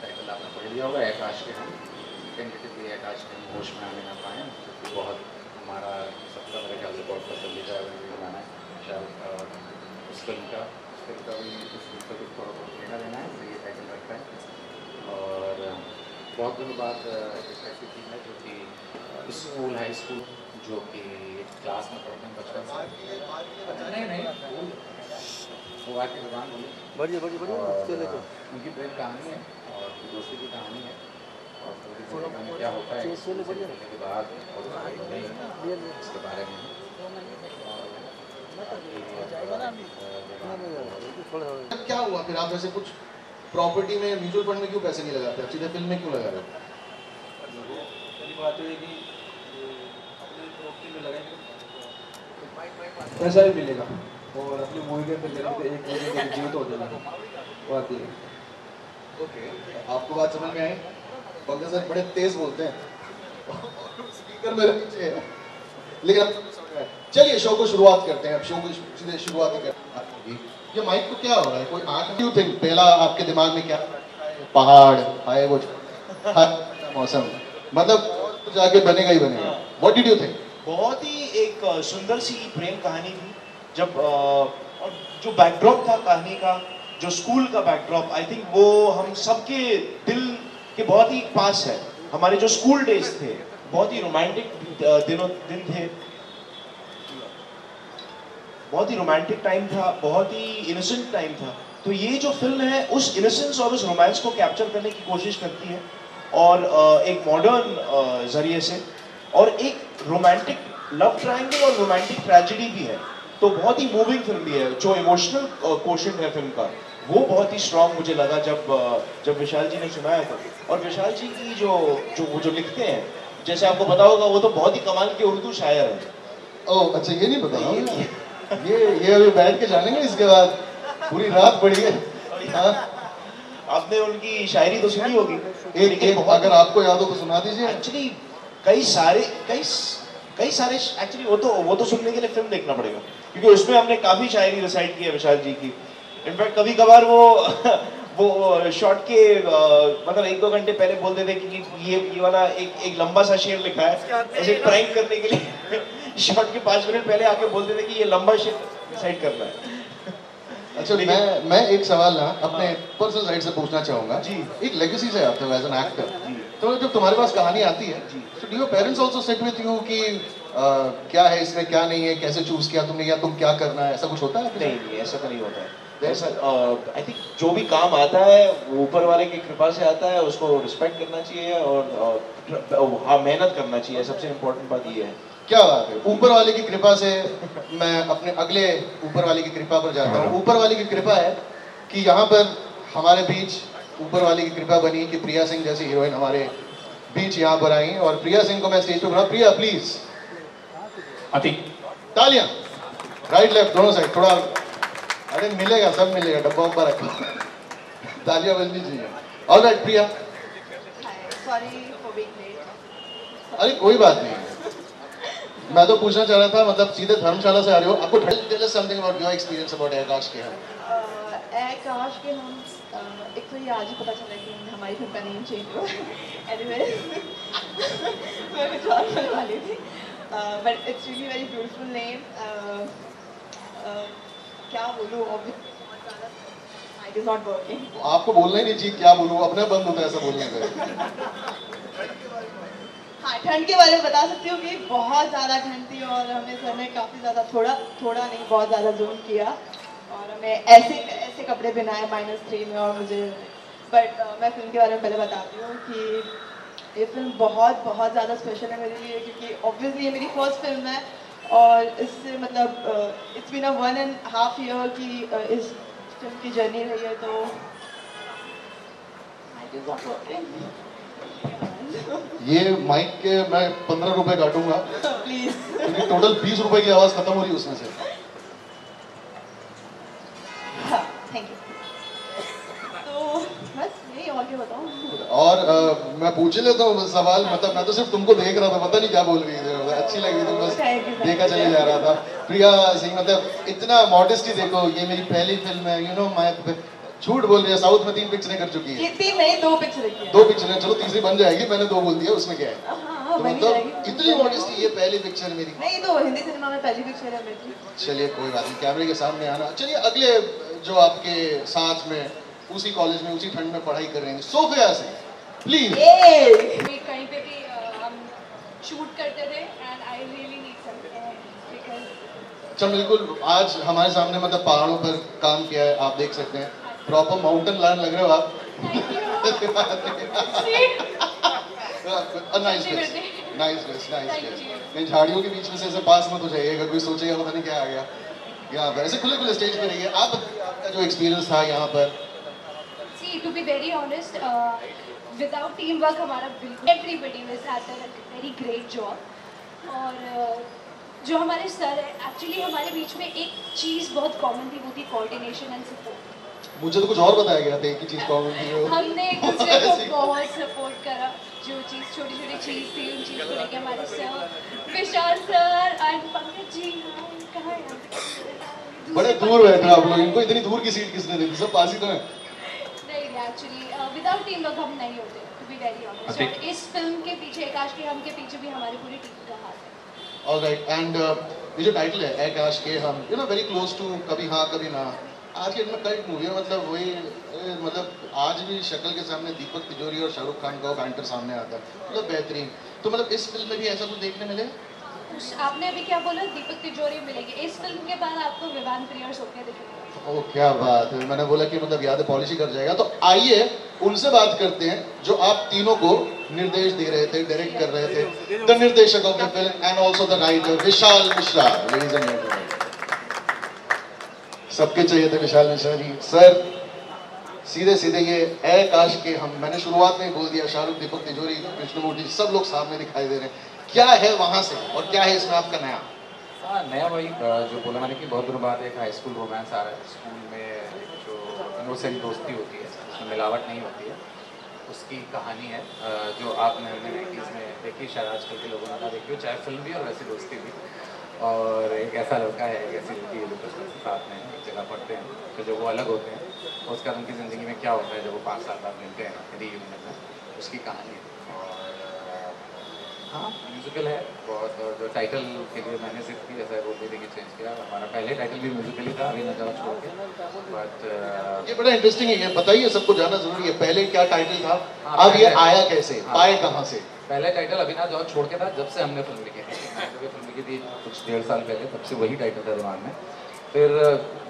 Title आपने पढ़ लिया होगा, आकाश के हम। टेंटेटिवली आकाश के हम होश में आने ना पाएँ, क्योंकि बहुत हमारा सबका मेरे ख्याल से बहुत पसंदीदा गाना है शायद उस फिल्म का भी इस फिल्म का कुछ थोड़ा बहुत लेना देना है, तो ये टाइटल रखा है। और बहुत दिनों बाद एक ऐसी चीज़ है जो कि स्कूल हाई स्कूल जो कि क्लास में पढ़ते हैं बचपन से। नहीं नहीं वो आके जुबान बोली बढ़िया बढ़िया बढ़िया। उनकी प्रेम कहानी है और दोस्ती की कहानी है, और पूरी में क्या होता है के बाद और उसके बारे में क्या हुआ फिर आप ऐसे कुछ प्रॉपर्टी में म्यूचुअल फंड में क्यों पैसे नहीं लगाते, आप सीधे फिल्म में क्यों लगा रहे हो? पहली बात है कि अपनी प्रॉपर्टी में लगाएंगे पैसा भी मिलेगा और अपनी मूवी के अंदर एक मूवी के जीवित हो जाएगा वो आती है। ओके, आपको बात समझ में आई? पंकज सर बड़े तेज बोलते हैं स्पीकर मेरे पीछे है, लेकिन अब समझ में आया। चलिए शो को शुरुआत करते हैं, अब शो को सीधे शुरुआत ही करते हैं। ये माइक को क्या हो रहा है, कोई आंख क्यों थिंक पहला आपके दिमाग में क्या पहाड़ हाय वो मौसम, मतलब जाके बनेगा ही बनेगा। What did you think? बहुत ही एक सुंदर सी प्रेम कहानी थी, जब और जो बैकड्रॉप था कहानी का, जो स्कूल का बैकड्रॉप, आई थिंक वो हम सबके दिल के बहुत ही पास है। हमारे जो स्कूल डेज थे बहुत ही रोमांटिक दिन थे, बहुत ही रोमांटिक टाइम था, बहुत ही इनोसेंट टाइम था। तो ये जो फिल्म है उस इनोसेंस और उस रोमांस को कैप्चर करने की कोशिश करती है, और एक मॉडर्न जरिए से, और एक रोमांटिक लव ट्रायंगल और रोमांटिक ट्रेजेडी भी है। तो बहुत ही मूविंग फिल्म भी है। जो इमोशनल क्वोशंट है फिल्म का वो बहुत ही स्ट्रॉन्ग मुझे लगा जब विशाल जी ने सुनाया था। और विशाल जी की जो लिखते हैं, जैसे आपको पता होगा वो तो बहुत ही कमाल के उर्दू शायर है। ओह अच्छा, ये नहीं पता। ये अभी बैठ के जानेंगे, इसके बाद पूरी रात पड़ी है। हाँ, आपने उनकी शायरी तो सुनी होगी। एक अगर आपको याद हो तो सुना दीजिए। एक्चुअली कई सारे एक्चुअली वो तो सुनने के लिए फिल्म देखना पड़ेगा, क्योंकि उसमें हमने काफी शायरी रिसाइट की है विशाल जी की। इनफैक्ट कभी कभार वो शॉर्ट के मतलब 1-2 घंटे पहले बोल देते कि ये वाला एक लंबा सा शेर लिखा है, ऐसे प्रैंक करने के लिए शॉर्ट के 5 मिनट पहले आके बोल देते कि ये लंबा शेर रिसाइट करना है। अच्छा, मैं एक सवाल ना अपने पर्सनल साइड से पूछना चाहूंगा जी। एक लेगेसी से आते हो एज एन एक्टर, तो जब तुम्हारे पास कहानी आती है तो do your parents also sit with you कि क्या है इसमें क्या नहीं है, कैसे चूज किया तुमने, या तुम क्या करना है, ऐसा कुछ होता है? नहीं, ऐसा तो नहीं होता है। ऐसा आई थिंक जो भी काम आता है वो ऊपर वाले की कृपा से आता है, उसको रिस्पेक्ट करना चाहिए और हाँ मेहनत करना चाहिए। सबसे इम्पोर्टेंट बात ये है। क्या बात है, ऊपर वाले की कृपा से मैं अपने अगले ऊपर वाले की कृपा पर जाता हूँ। ऊपर वाले की कृपा है कि यहाँ पर हमारे बीच ऊपर वाले की कृपा बनी कि प्रिया सिंह जैसी हीरोइन हमारे बीच यहाँ पर आई, और प्रिया सिंह को मैं स्टेज पे बुला। प्रिया प्लीज अति तालियां, राइट लेफ्ट दोनों साइड थोड़ा, अरे मिलेगा, सब मिलेगा, डब्बा उब्बा रखो। तालियां बजनी चाहिए। All right Priya. Sorry for being late. अरे कोई बात नहीं, मैं तो पूछना चाह रहा था, मतलब सीधे धर्मशाला से आ रहे हो, आपको tell us something about your experience about Aakash के हम। आकाश के हम एक तो ये आज ही पता चला कि हमारी फिल्म का नेम चेंज हुआ। एनीवेज मैं कुछ और बोलने वाली थी, but it's really very beautiful name. क्या बोलूँ, माइक इज नॉट वर्किंग। आपको बोलना ही नहीं चाहिए, क्या बोलूँ, अपने बंद होता है ऐसा बोलने से। हाँ, ठंड के बारे में बता सकती हूँ कि बहुत ज़्यादा ठंड थी और हमें सर ने काफ़ी ज़्यादा थोड़ा नहीं बहुत ज़्यादा जूम किया, और हमें ऐसे कपड़े पहनाए -3 में। और मुझे मैं फिल्म के बारे में पहले बताती हूँ कि ये फिल्म बहुत ज़्यादा स्पेशल है मेरे लिए, क्योंकि ऑब्वियसली ये मेरी फर्स्ट फिल्म है, और इससे मतलब इट्स बीन 1.5 ईयर की इस फिल्म की जर्नी रही है। तो ये माइक के मैं 15 रुपए काटूंगा प्लीज, क्योंकि टोटल 20 रुपए की आवाज खत्म हो रही है उसमें से। हाँ, थैंक यू। तो बस यही, और क्या बताऊँ। और मैं पूछ लेता हूँ सवाल, मतलब मैं तो सिर्फ तुमको देख रहा था, पता नहीं क्या बोल रही थी, अच्छी लगी थी, बस देखा चले जा रहा था। प्रिया सिंह, मतलब इतना मॉडेस्टी देखो, ये मेरी पहली फिल्म है, यू नो माय झूठ बोल रही है, साउथ में 3 पिक्चरें कर चुकी है। ये 3 नहीं 2 पिक्चर की है। 2 पिक्चरें, चलो तीसरी बन जाएगी, मैंने 2 बोल दिया, उसमें क्या है। हाँ, तो बनी मतलब जाएगी। इतनी मॉडेस्टी, ये पहली पिक्चर मेरी। नहीं तो हिंदी सिनेमा में पहली पिक्चर है मेरी। चलिए कोई बात नहीं, कैमरे के सामने आना। चलिए अगले जो आपके साथ में उसी कॉलेज में उसी ठंड में पढ़ाई कर रहे हैं, सोफिया से प्लीज। कहीं पे भी हम शूट करते थे and I really need something because अच्छा बिल्कुल, आज हमारे सामने मतलब पहाड़ों पर काम किया है, आप देख सकते हैं, प्रॉपर माउंटेन लाइन लग रहे हो आप। Nice dress, nice dress, nice dress. नहीं, झाड़ियों के बीच में से ऐसे पास मत हो जाइएगा, कोई सोचेगा पता नहीं क्या आ गया यहाँ पर। ऐसे खुले खुले स्टेज पे रहिए। आप बताइए आपका जो एक्सपीरियंस था यहाँ पर। See to be very honest without team work हमारा बिल्कुल everybody was had a very great job. और जो हमारे सर है एक्चुअली हमारे बीच में एक चीज़ बहुत कॉमन थी, वो थी कोऑर्डिनेशन एंड सपोर्ट। मुझे तो कुछ और बताया गया था, एक ही चीज कॉमन थी वो। हमने एक दूसरे को बहुत सपोर्ट करा, जो चीज़ छोटी छोटी चीज़ थी उन चीज़ को लेकर हमारे sir Vishal sir and Pankaj ji कहाँ हैं? बड़े दूर बैठे आप लोग, इनको इतनी दूर की सीट किसने दी थी, सब पास ही तो है। नहीं एक्चुअली विदाउट टीम वर्क हम नहीं होते, टू बी वेरी ऑनेस्ट। और इस फिल्म के पीछे आकाश के हम के पीछे भी हमारी पूरी टीम का हाथ है। ऑलराइट, एंड ये जो टाइटल है आकाश के हम, you know very close to कभी हाँ कभी ना, आज के में कल्ट मूवी है, मतलब वही मतलब आज भी शक्ल के सामने दीपक तिजोरी और शाहरुख खान का बैंटर सामने आता है, मतलब बेहतरीन। तो मतलब इस फिल्म में भी ऐसा कुछ देखने मिले? आपने अभी क्या बोला? दीपक तिजोरी मिलेंगे इस फिल्म के बाद, आपको विवान प्रिया और सोफिया दिखेंगे। ओह क्या बात है, मैंने बोला कि मतलब याद पॉलिश कर जाएगा। तो आइए उनसे बात करते हैं जो आप तीनों को निर्देश दे रहे थे, डायरेक्ट कर रहे थे। द निर्देशक of the film and also the writer Vishal Mishra. Ladies and gentleman, सबके चाहिए थे विशाल मिश्रा जी। सर सीधे सीधे ये आकाश के हम, मैंने शुरुआत में ही बोल दिया, शाहरुख, दीपक तिजोरी, कृष्णमूर्ति, सब लोग सामने दिखाई दे रहे हैं। क्या है वहां से और क्या है इसमें आपका नया? हाँ, नया वही जो बोला मैंने कि बहुत दिनों बाद एक हाई स्कूल रोमांस आ रहा है। स्कूल में जो इनोसेंट दोस्ती होती है, उसमें मिलावट नहीं होती है, उसकी कहानी है जो आपने 90s में देखी, शायद आजकल के लोगों ने ना देखी हो, चाहे फिल्म भी और वैसी दोस्ती भी। और एक ऐसा लड़का है, एक ऐसी लड़की, ये लोग साथ में एक जगह पढ़ते हैं, तो जब वो अलग होते हैं तो उसका उनकी ज़िंदगी में क्या होता है जब वो 5 साल बाद मिलते हैं रीयूनियन में, उसकी कहानी है। और हाँ, म्यूजिकल है बहुत। और जो टाइटल के लिए मैंने सिर्फ की जैसा बोलते थे कि चेंज किया, हमारा पहले टाइटल भी म्यूजिकली था, अभी न जाओ छोड़ के, बट ये बड़ा इंटरेस्टिंग है, ये बताइए, सबको जानना जरूरी है। पहले क्या टाइटल था, हाँ, अब ये पहले- आया कैसे, हाँ। पाए कहाँ से? पहले टाइटल अभी ना जाओ छोड़ के था जब से हमने फिल्म लिखी थी। जब ये फिल्म लिखी थी कुछ 1.5 साल पहले, तब से वही टाइटल था दिमाग में। फिर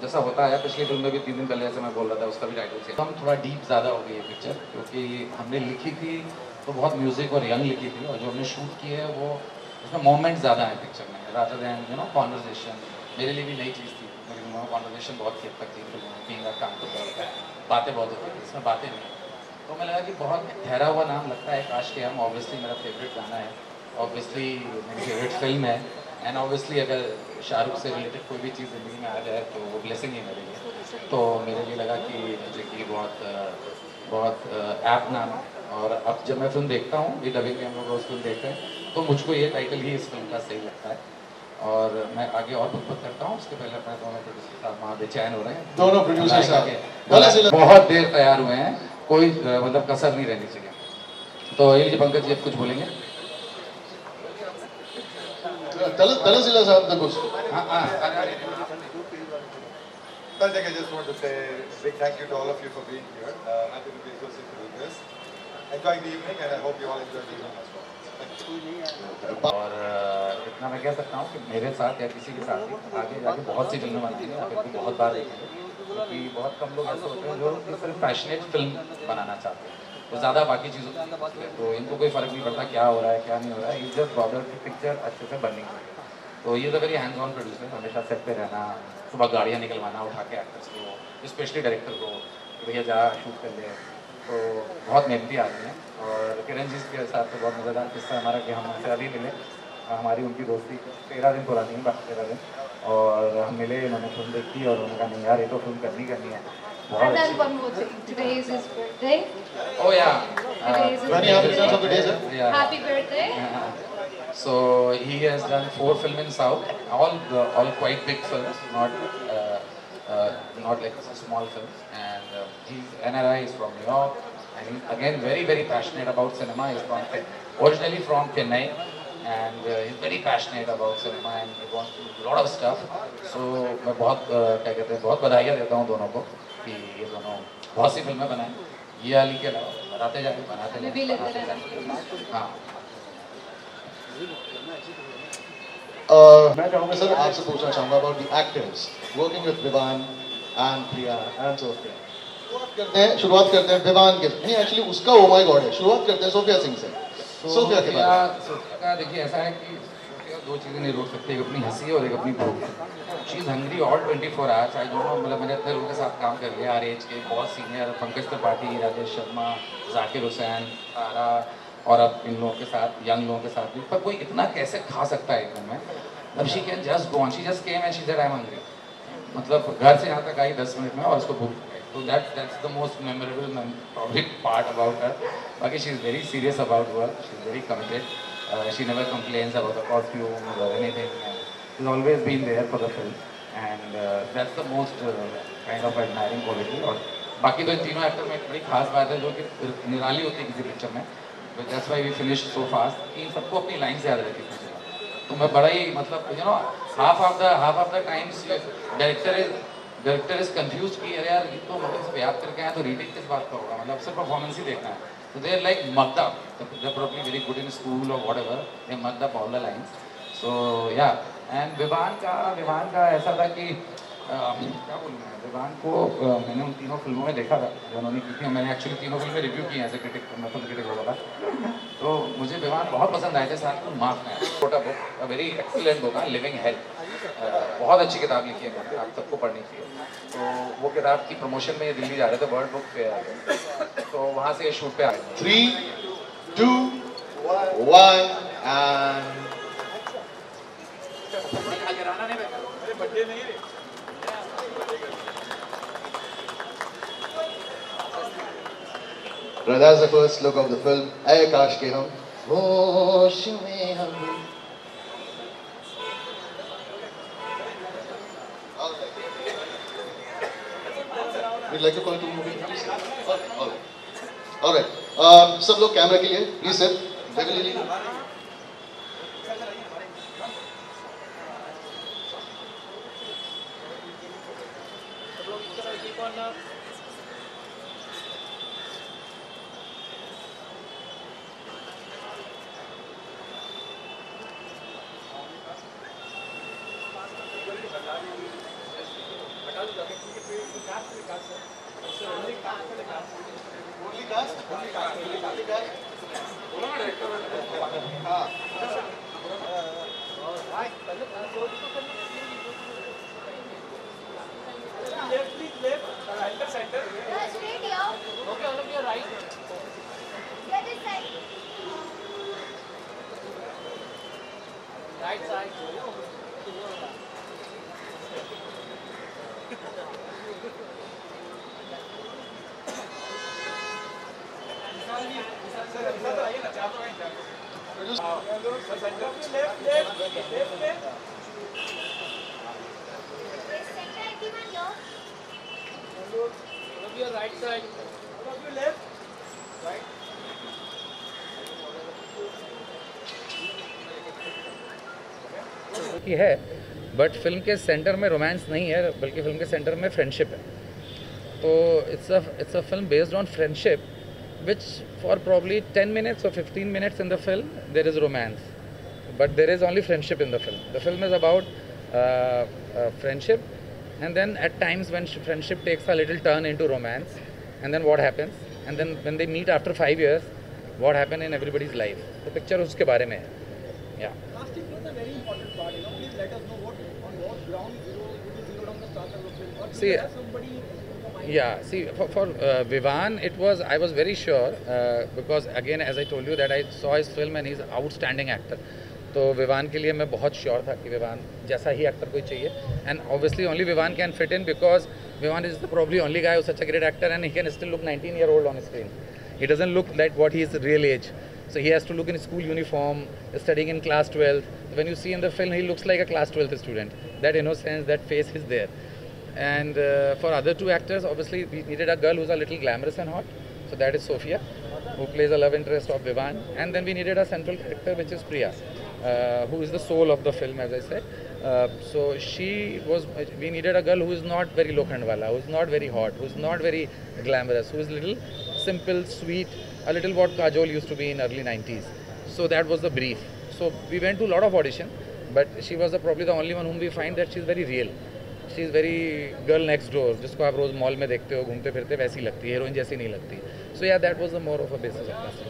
जैसा होता है, पिछली फिल्म में भी 3 दिन पहले जैसे मैं बोल रहा था, उसका भी टाइटल से हम थोड़ा डीप ज़्यादा हो गई है पिक्चर, क्योंकि हमने लिखी थी तो बहुत म्यूज़िक और यंग लिखी थी, और जो हमने शूट की है वो उसमें मोमेंट ज़्यादा है पिक्चर में, rather than you know conversation. मेरे लिए भी नई चीज़ थी, मेरी फिल्मों में कॉन्वर्जेशन बहुत खेत तक थी, फिल्मों में बीइंग अ काम करता होता है, बातें बहुत होती थी, इसमें बातें नहीं। तो मैं लगा कि बहुत ठहरा हुआ नाम लगता है आकाश के हम। ऑब्वियसली मेरा फेवरेट गाना है, ऑब्वियसली मेरी फेवरेट फिल्म है, एंड ऑब्वियसली अगर शाहरुख से रिलेटेड कोई भी चीज़ ज़िंदगी में आ जाए तो वो ब्लेसिंग ही मेरे लिए। तो मेरे लिए लगा कि म्यूजिक की बहुत ऐप नाम है। और अब जब मैं फिल्म देखता हूँ, ये डबिंग में हम लोग रोज़ फिल्म देखते हैं, तो मुझको ये टाइटल ही इस फिल्म का सही लगता है। और मैं आगे और बुक करता हूँ, उसके पहले अपने दोनों प्रोड्यूसर साहब वहाँ बेचैन हो रहे हैं। दोनों प्रोड्यूसर साहब बहुत देर तैयार हुए हैं, कोई मतलब कसर नहीं रहनी चाहिए। तो ये लीजिए पंकज जी, आप कुछ बोलेंगे? तलजिला साहब ने कुछ। हाँ हाँ, First, I just want to say a big thank you to all of you for being here. Happy to be associated with this. Enjoying the evening, and I hope you all enjoy the evening as well. Thank you. और इतना मैं कह सकता हूँ कि मेरे साथ या किसी के साथ भी आगे जाके बहुत सी फिल्में बनाएंगे, आप इनको बहुत बार देखेंगे, क्योंकि बहुत कम लोग ऐसे होते हैं जो सिर्फ पैशनेट फिल्म बनाना चाहते हैं, तो ज़्यादा बाकी चीज़ों तो इनको कोई फ़र्क नहीं पड़ता क्या हो रहा है क्या नहीं हो रहा है, इज जस्ट बॉर्डर की पिक्चर अच्छे से बननी चाहिए। तो ये तो वेरी हैंड्स ऑन प्रोड्यूसर, हमेशा सेट पे रहना, सुबह गाड़ियाँ निकलवाना उठा के एक्टर्स को, स्पेशली डायरेक्टर को, भैया जा शूट कर ले। तो बहुत मेहनती आदमी है। और किरण जी के साथ तो बहुत मज़ेदार किस्सा हमारा कि हम उनसे अभी मिले, हमारी उनकी दोस्ती 13 दिन पुरानी है, 13 दिन, और हम मिले, उन्होंने फिल्म देखी और उन्होंने कहा नहीं यार ये तो फिल्म करनी है बहुत And then अच्छी। one more thing. Today is his birthday. Oh yeah. Today is his Many happy returns of the day, sir. Yeah. Happy birthday. So he has done 4 films in South, all quite big films, not like small films. And he's NRI, he's from New York, and he's again very, very passionate about cinema. He's from, originally from Chennai, and he's very passionate about cinema and he wants to do a lot of stuff. So मैं बहुत क्या कहते हैं बहुत बधाइयाँ देता हूँ दोनों को कि ये दोनों बहुत सी फिल्में बनाएं, ये वाली के अलावा बनाते जाए बनाते जाए। हाँ। मैं चाहूँगा सर आपसे पूछना चाहूँगा about the actors working with Vivaan and Priya and Sophia. शुरुआत करते हैं विवान के, नहीं एक्चुअली उसका ओ माय गॉड है, शुरुआत करते हैं सोफिया सिंह से। सोफिया के बारे सोफिया का देखिए ऐसा है कि सोफिया दो चीज़ें नहीं रोक सकती, एक अपनी हंसी और एक अपनी भूख। She is hungry all 24 hours. I don't know, मतलब मैंने इतने लोगों के साथ काम कर लिया, हर एज के बहुत सीनियर, पंकज त्रिपाठी, राजेश शर्मा, जाकिर हुसैन, तारा, और अब इन लोगों के साथ यंग लोगों के साथ भी, पर कोई इतना कैसे खा सकता है एकदम में। अब she can just go on, she just came and she said I am hungry, मतलब घर से यहाँ तक आई 10 मिनट में और उसको भूख लगी। तो that's the most memorable probably part about her. Baaki she is very serious about work, she is very committed, she never complains about the costumes or anything, she's always been there for the film, and that's the most kind of admiring quality. और बाकी तो इन तीनों actor में एक बड़ी खास बात है जो कि निराली होती है किसी पिक्चर में, that's why we finished so fast कि इन सबको अपनी लाइन से याद रहती है। तो मैं बड़ा ही मतलब you know half of the times director is confuse कि अरे यार ये तो मतलब सिर्फ याद करके आए तो रीडिंग किस बात का होगा, मतलब सिर्फ परफॉर्मेंस ही देखना है। तो they are like mucked up, they are probably very good in school और whatever, they mucked up all the lines. So yeah and Vivaan का ऐसा था कि क्या बोलूँ मैं, विवान को मैंने उन तीनों फिल्मों में देखा था जो उन्होंने की थी। मैंने एक्चुअली तीनों फिल्में रिव्यू की हैं एज ए क्रिटिक, मैं फिल्म क्रिटिक होगा था। तो मुझे विवान बहुत पसंद आए थे, साथ में मार्क में छोटा book, a very excellent book, living health, बहुत अच्छी किताब लिखी है मैंने, आप सबको पढ़नी चाहिए। तो वो किताब की प्रमोशन में ये दिल्ली जा रहे थे, वर्ल्ड बुक फेयर, तो वहाँ से ये शूट पे आए। 3, 2, 1 and that's the first look of the film. ऐ काश के हम होश में हम। We'd like to call it to movie. All right. सब लोग कैमरा के लिए प्लीज सर रेगुलरली। की है, बट फिल्म के सेंटर में रोमांस नहीं है, बल्कि फिल्म के सेंटर में फ्रेंडशिप है। तो it's a film based on friendship, which for probably 10 minutes or 15 minutes in the film there is romance, but there is only friendship in the film. The film is about friendship, and then at times when friendship takes a little turn into romance, and then what happens, and then when they meet after 5 years, what happened in everybody's life. The picture उसके बारे में है। Yeah. Casting was a very important part. Please let us know on what ground you zeroed on the start of the film. Or do See, you have somebody in your mind? Yeah, see, for Vivan, I was very sure because again, as I told you that I saw his film and he's an outstanding actor. तो विवान के लिए मैं बहुत sure था कि विवान जैसा ही actor कोई चाहिए, and obviously only Vivaan can fit in because Vivaan is the probably only guy such a great actor and he can still look 19-year-old on screen. He doesn't look like what he is real age. So he has to look in school uniform, studying in class 12. When you see in the film, he looks like a class 12th student. That innocence, that face is there. And for other two actors, obviously we needed a girl who's a little glamorous and hot. So that is Sophia, who plays a love interest of Vivan. And then we needed a central character, which is Priya, who is the soul of the film, as I said. So we needed a girl who is not very lokhandwala, who is not very hot, who is not very glamorous, who is little simple, sweet, a little what Kajol used to be in early 90s. So that was the brief. So we went to a lot of audition, but she was probably the only one whom we find that she is very real. She is very girl next door, जिसको आप रोज mall में देखते हो, घूमते फिरते, वैसी लगती है, हीरोइन जैसी नहीं लगती. So yeah, that was the more of a basis of casting.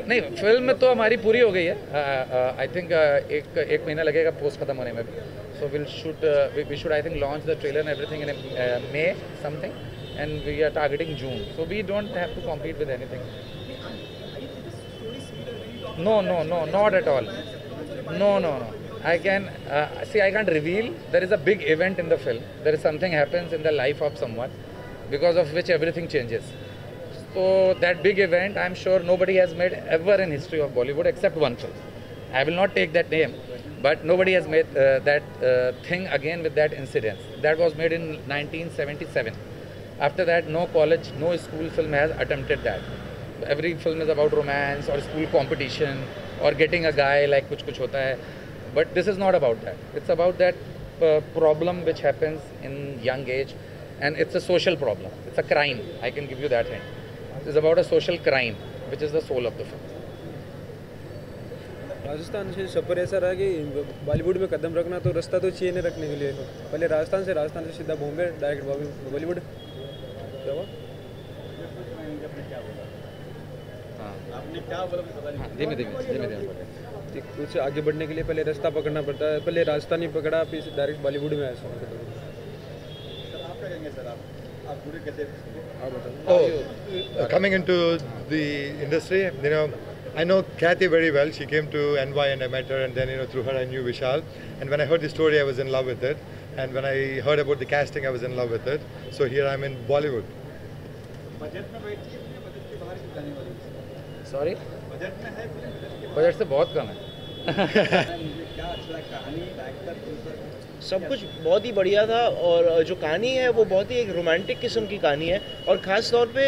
नहीं, फिल्म तो हमारी पूरी हो गई है. I think एक महीना लगेगा पोस्ट खत्म होने में भी. So we should I think launch the trailer and everything in May something, and we are targeting June. So we don't have to compete with anything. No, not at all. No. I can't reveal. There is a big event in the film. There is something happens in the life of someone because of which everything changes. So that big event, I'm sure nobody has made ever in history of Bollywood except one film. I will not take that name, but nobody has made that thing again with that incident. That was made in 1977. After that, no college, no school film has attempted that. Every film is about romance or school competition or getting a guy like kuch hota hai. But this is not about that. It's about that problem which happens in young age, and it's a social problem. It's a crime. I can give you that hint. It's about a social crime, which is the soul of the film. Rajasthan से सफ़र ऐसा रहा कि बॉलीवुड में कदम रखना तो रास्ता तो चाहिए नहीं रखने के लिए. पहले राजस्थान से सीधा बॉम्बे, डायरेक्ट बॉलीवुड. क्या हुआ? आपने क्या बोला? धीमे कुछ आगे बढ़ने के लिए पहले रास्ता पकड़ना पड़ता है. पहले राजस्थानी पकड़ा, फिर डायरेक्ट बॉलीवुड में आया. सर आप क्या कहेंगे? सर आप पूरे कैसे? Coming into the industry, you know, I know Kathy very well. She came to NY and I met her, and then through her I knew Vishal. And when I heard the story, I was in love with it. And when I heard about the casting, I was in love with it. So here I'm in Bollywood. Budget में बैठी है, budget के बाहर की जाने वाली है. Sorry? Budget में है, बजट से बहुत कम है. क्या अच्छा लगा? कहानी, एक्टर, सब कुछ बहुत ही बढ़िया था. और जो कहानी है वो बहुत ही एक रोमांटिक किस्म की कहानी है. और ख़ास तौर पे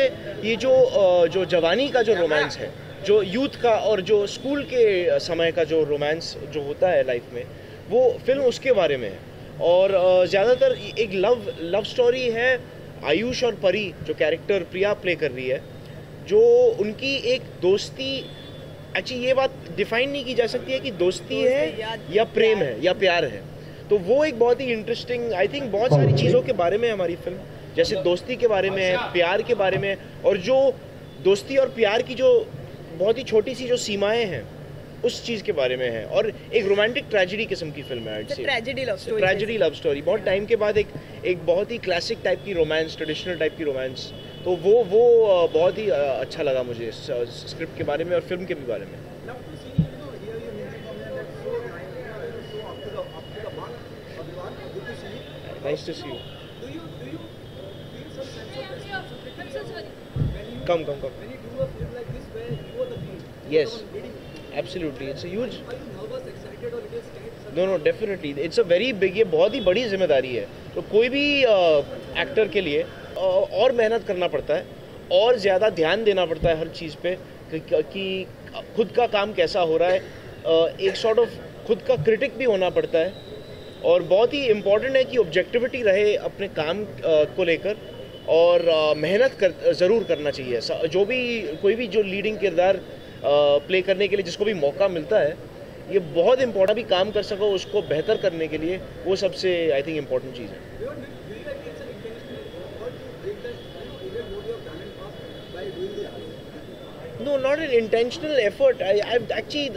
ये जो जवानी का जो रोमांस है, जो यूथ का और जो स्कूल के समय का जो रोमांस जो होता है लाइफ में, वो फिल्म उसके बारे में है. और ज़्यादातर एक लव स्टोरी है. आयुष और परी जो कैरेक्टर प्रिया प्ले कर रही है, जो उनकी एक दोस्ती, एक्चुअली ये बात डिफाइन नहीं की जा सकती है कि दोस्ती है या प्रेम है या प्यार है. तो वो एक बहुत ही इंटरेस्टिंग, आई थिंक बहुत सारी चीज़ों के बारे में हमारी फिल्म, जैसे दोस्ती के बारे में है, प्यार के बारे में, और जो दोस्ती और प्यार की जो बहुत ही छोटी सी जो सीमाएं हैं उस चीज़ के बारे में है. और एक रोमांटिक ट्रेजेडी किस्म की फिल्म है. Tragedy love story. बहुत टाइम के बाद एक बहुत ही क्लासिक टाइप की रोमांस, ट्रेडिशनल टाइप की रोमांस. तो वो बहुत ही अच्छा लगा मुझे स्क्रिप्ट के बारे में और फिल्म के भी बारे में. Nice to see you. Do you feel some sense of responsibility Come. when you do a film like this where you are the lead? Yes, absolutely. It's a huge. Are you nervous, excited, or little scared? No, definitely. It's a very big. ये बहुत ही बड़ी जिम्मेदारी है. तो कोई भी actor के लिए और मेहनत करना पड़ता है, और ज़्यादा ध्यान देना पड़ता है हर चीज़ पे कि खुद का काम कैसा हो रहा है. एक सॉर्ट ऑफ खुद का क्रिटिक भी होना पड़ता है. और बहुत ही इम्पॉर्टेंट है कि ऑब्जेक्टिविटी रहे अपने काम को लेकर, और मेहनत ज़रूर करना चाहिए. जो भी कोई भी जो लीडिंग किरदार प्ले करने के लिए जिसको भी मौका मिलता है, ये बहुत इम्पोर्टेंट भी काम कर सको उसको बेहतर करने के लिए, वो सबसे आई थिंक इम्पोर्टेंट चीज़ है. No, not an intentional effort. I've actually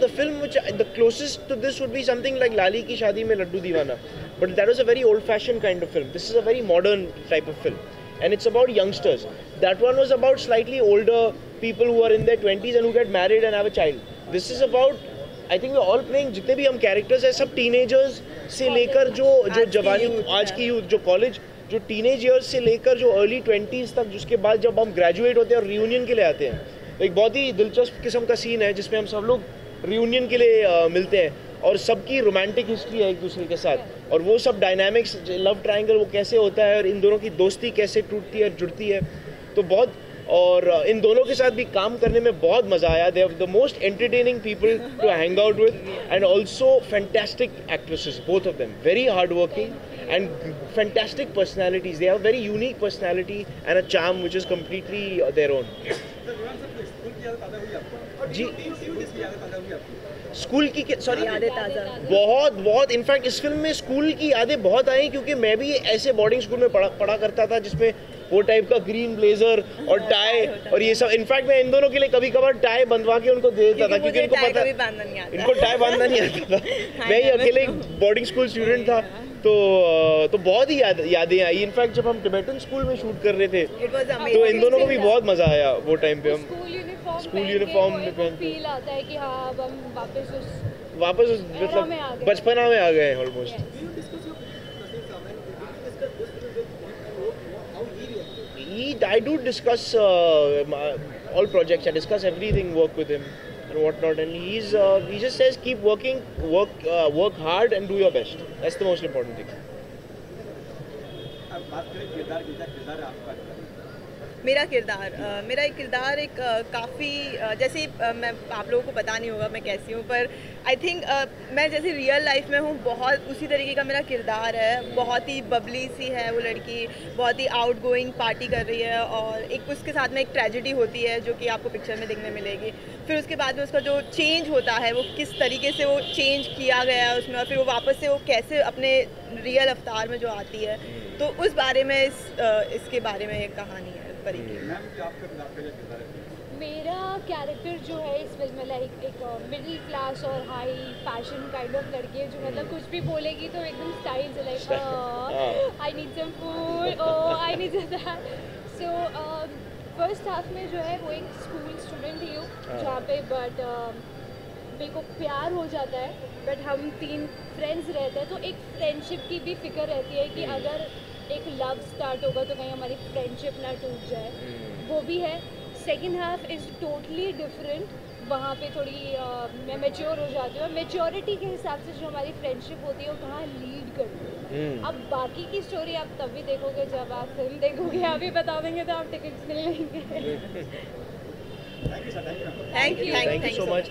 the film which the closest to this would be something like Lali Ki Shaadi Mein Laddu Deewana, but that was a very old-fashioned kind of film. This is a very modern type of film, and it's about youngsters. That one was about slightly older people who are in their 20s and who get married and have a child. This is about, I think we're all playing, जितने भी हम characters हैं सब teenagers से लेकर जो जवानी, आज की youth, जो college, जो टीनेज ईयर्स से लेकर जो अर्ली 20s तक, जिसके बाद जब हम ग्रेजुएट होते हैं और रियूनियन के लिए आते हैं, तो एक बहुत ही दिलचस्प किस्म का सीन है जिसमें हम सब लोग रियूनियन के लिए मिलते हैं. और सबकी रोमांटिक हिस्ट्री है एक दूसरे के साथ, और वो सब डायनामिक्स लव ट्रायंगल वो कैसे होता है और इन दोनों की दोस्ती कैसे टूटती है और जुड़ती है, तो बहुत, और इन दोनों के साथ भी काम करने में बहुत मज़ा आया. They are the most entertaining people to hang out with and also fantastic actresses, both of them very hard working and fantastic personalities. They have very unique personality and a charm which is completely their own. जी school की sorry बहुत in fact इस film में school की यादें बहुत आई, क्योंकि मैं भी ऐसे बोर्डिंग स्कूल में पढ़ा करता था जिसमें वो टाइप का ग्रीन ब्लेजर और टाई और ये सब. इनफैक्ट मैं इन दोनों के लिए कभी कभार टाई बंधवा के उनको दे देता था, क्योंकि इनको पता इनको टाई बांधना नहीं आता था. मैं ही अकेले बोर्डिंग स्कूल स्टूडेंट था, तो बहुत ही यादें आई. इनफैक्ट जब हम टिबेटन स्कूल में शूट कर रहे थे तो इन दोनों को भी बहुत मजा आया वो टाइम पे. हम स्कूल यूनिफॉर्म में फील आता है कि हाँ अब हम वापस मतलब बचपना में आ गए हैं almost. I do discuss all projects. I discuss everything, work with him and whatnot, and he just says keep working, work hard and do your best. That's the most important thing. अब बात करें किरदार है आपका. मेरा एक किरदार एक काफ़ी जैसे मैं आप लोगों को पता नहीं होगा मैं कैसी हूँ, पर आई थिंक मैं जैसे रियल लाइफ में हूँ बहुत उसी तरीके का मेरा किरदार है. बहुत ही बबली सी है वो लड़की, बहुत ही आउट गोइंग पार्टी कर रही है, और एक उसके साथ में एक ट्रेजेडी होती है जो कि आपको पिक्चर में देखने मिलेगी. फिर उसके बाद में उसका जो चेंज होता है वो किस तरीके से वो चेंज किया गया है उसमें, और फिर वो वापस से वो कैसे अपने रियल अवतार में जो आती है, तो उस बारे में इसके बारे में एक कहानी है. मेरा कैरेक्टर जो है इस फिल्म में लाइक एक मिडिल क्लास और हाई फैशन काइंड ऑफ लड़की है जो मतलब कुछ भी बोलेगी तो एकदम स्टाइल से like I need some food, oh I need that. So first half में जो है वो एक स्कूल स्टूडेंट ही हूँ जहाँ पे बट मेरे को प्यार हो जाता है, बट हम 3 फ्रेंड्स रहते हैं तो एक फ्रेंडशिप की भी फिक्र रहती है कि अगर एक लव स्टार्ट होगा तो कहीं हमारी फ्रेंडशिप ना टूट जाए, वो भी है. Second half is totally different. वहाँ पे थोड़ी मैं मैच्योर हो जाती हूँ. मैच्योरिटी के हिसाब से जो हमारी फ्रेंडशिप होती है वो कहाँ लीड करती है. अब बाकी की स्टोरी आप तभी देखोगे जब आप फिल्म देखोगे. अभी बता देंगे तो आप टिकट्स नहीं लेंगे. Thank you so much.